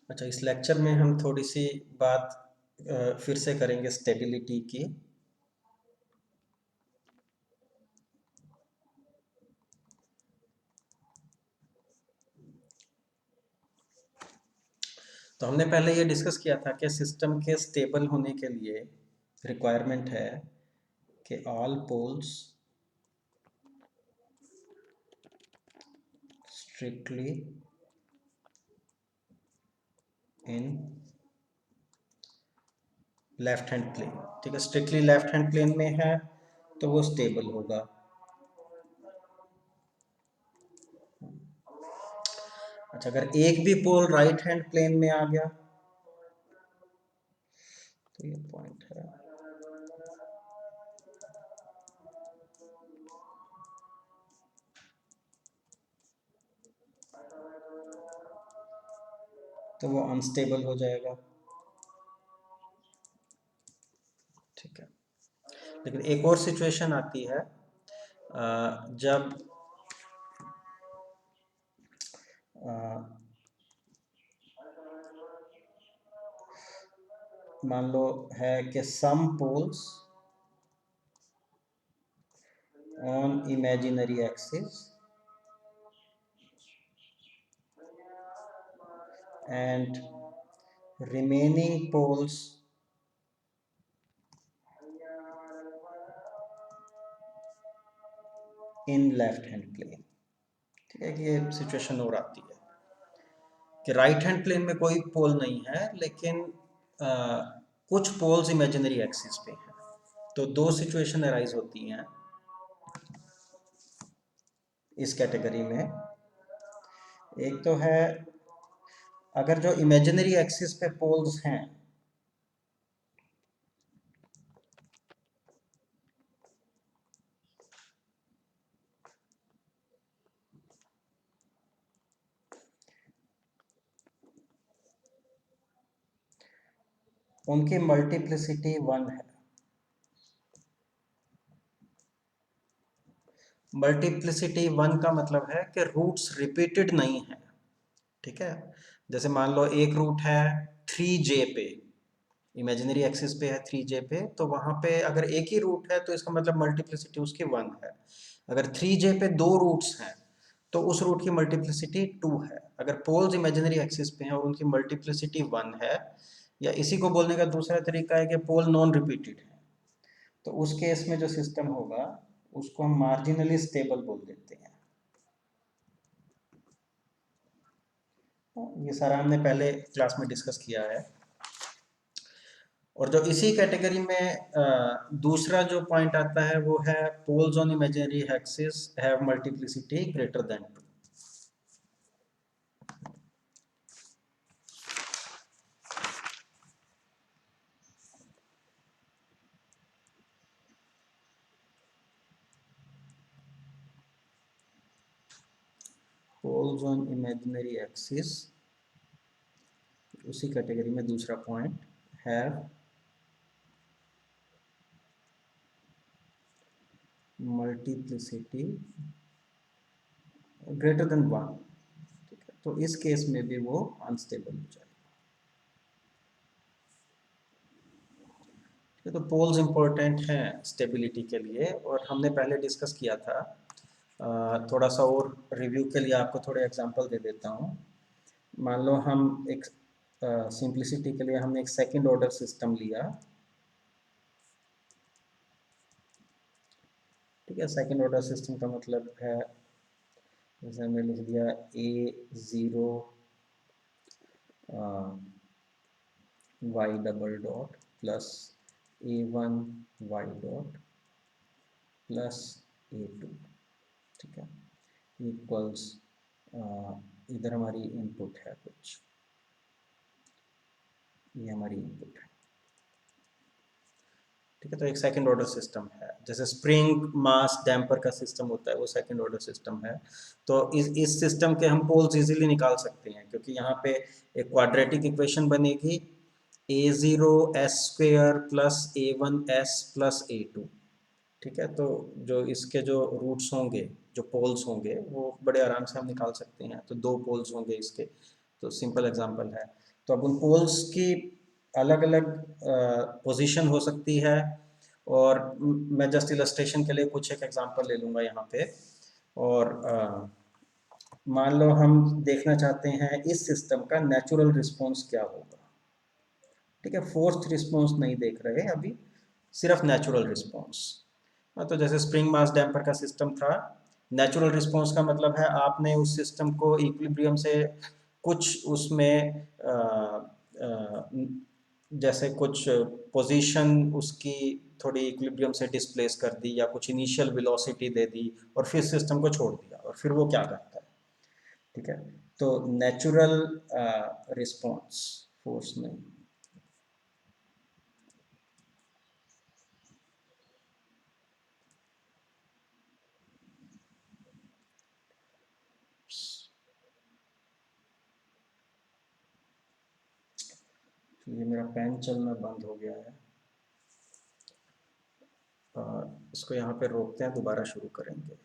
अच्छा, इस लेक्चर में हम थोड़ी सी बात फिर से करेंगे स्टेबिलिटी की। तो हमने पहले ये डिस्कस किया था कि सिस्टम के स्टेबल होने के लिए रिक्वायरमेंट है कि all poles strictly in left hand plane. ठीक है, स्ट्रिक्टली लेफ्ट हैंड प्लेन में है तो वो स्टेबल होगा। अच्छा, अगर एक भी पोल राइट हैंड प्लेन में आ गया तो ये पॉइंट है, तो वो अनस्टेबल हो जाएगा। ठीक है, लेकिन एक और सिचुएशन आती है जब मान लो है कि some poles on imaginary axis and remaining poles in left hand plane। ठीक है, कि ये सिचुएशन और आती है कि राइट हैंड प्लेन में कोई पोल नहीं है लेकिन कुछ पोल्स इमेजिनरी एक्सिस पे हैं। तो दो सिचुएशन अराइज होती हैं इस कैटेगरी में। एक तो है अगर जो इमेजिनरी एक्सिस पे पोल्स हैं उनकी मल्टीप्लिसिटी 1 है। मल्टीप्लिसिटी 1 का मतलब है कि रूट्स रिपीटेड नहीं है। ठीक है, जैसे मान लो एक रूट है 3J पे, इमेजिनरी एक्सिस पे है 3J पे, तो वहां पे अगर एक ही रूट है तो इसका मतलब मल्टीप्लिसिटी उसकी 1 है। अगर 3J पे दो रूट्स हैं तो उस रूट की मल्टीप्लिसिटी 2 है। अगर पोल्स इमेजिनरी एक्सिस पे हैं और उनकी मल्टीप्लिसिटी 1 है, या इसी को बोलने का दूसरा तरीका है कि पोल नॉन रिपीटेड है, तो उस केस में जो सिस्टम होगा उसको हम मार्जिनली स्टेबल बोल देते हैं। ये सारा हमने पहले क्लास में डिस्कस किया है। और जो इसी कैटेगरी में दूसरा जो पॉइंट आता है वो है poles on imaginary axis have multiplicity greater than 2। Poles on imaginary axis, उसी कैटेगरी में दूसरा point have multiplicity greater than 1। ठीक है, तो इस केस में भी वो अनस्टेबल हो जाएगा। तो पोल्स इंपॉर्टेंट हैं स्टेबिलिटी के लिए, और हमने पहले डिस्कस किया था। थोड़ा सा और रिव्यू के लिए आपको थोड़े एग्जांपल दे देता हूँ। मान लो हम एक सिंप्लिसिटी के लिए हमने एक सेकंड ऑर्डर सिस्टम लिया। ठीक है, सेकंड ऑर्डर सिस्टम का मतलब है जैसे हमने लिख दिया A0 y double dot plus A1 y dot plus A2। ठीक है, इक्वल्स इधर हमारी इनपुट है कुछ, ये हमारी इनपुट है। ठीक है, तो एक सेकंड ऑर्डर सिस्टम है, जैसे स्प्रिंग मास डैम्पर का सिस्टम होता है वो सेकंड ऑर्डर सिस्टम है। तो इस सिस्टम के हम पोल्स इजीली निकाल सकते हैं, क्योंकि यहाँ पे एक क्वाड्रेटिक इक्वेशन बनेगी A0 s square plus A1 s plus A2। ठीक है, तो जो इसके जो रूट्स होंगे, जो पोल्स होंगे, वो बड़े आराम से हम निकाल सकते हैं। तो दो पोल्स होंगे इसके, तो सिंपल एग्जांपल है। तो अब उन पोल्स की अलग अलग पोजीशन हो सकती है। और मैं जस्ट इलस्ट्रेशन के लिए कुछ एक एग्जांपल ले लूँगा यहाँ पे। और मान लो हम देखना चाहते हैं इस सिस्टम का नेचुरल रिस्पॉन्स क्या होगा। ठीक है, फोर्स्ड रिस्पॉन्स नहीं देख रहे अभी, सिर्फ नेचुरल रिस्पॉन्स। तो जैसे स्प्रिंग मास डैम्पर का सिस्टम था, नेचुरल रिस्पॉन्स का मतलब है आपने उस सिस्टम को इक्विलिब्रियम से कुछ उसमें जैसे कुछ पोजीशन उसकी थोड़ी इक्विलिब्रियम से डिस्प्लेस कर दी या कुछ इनिशियल वेलोसिटी दे दी और फिर सिस्टम को छोड़ दिया, और फिर वो क्या करता है। ठीक है, तो नेचुरल रिस्पॉन्स, फोर्स नहीं। ये मेरा पेन चलना बंद हो गया है। इसको यहाँ पे रोकते हैं, दोबारा शुरू करेंगे।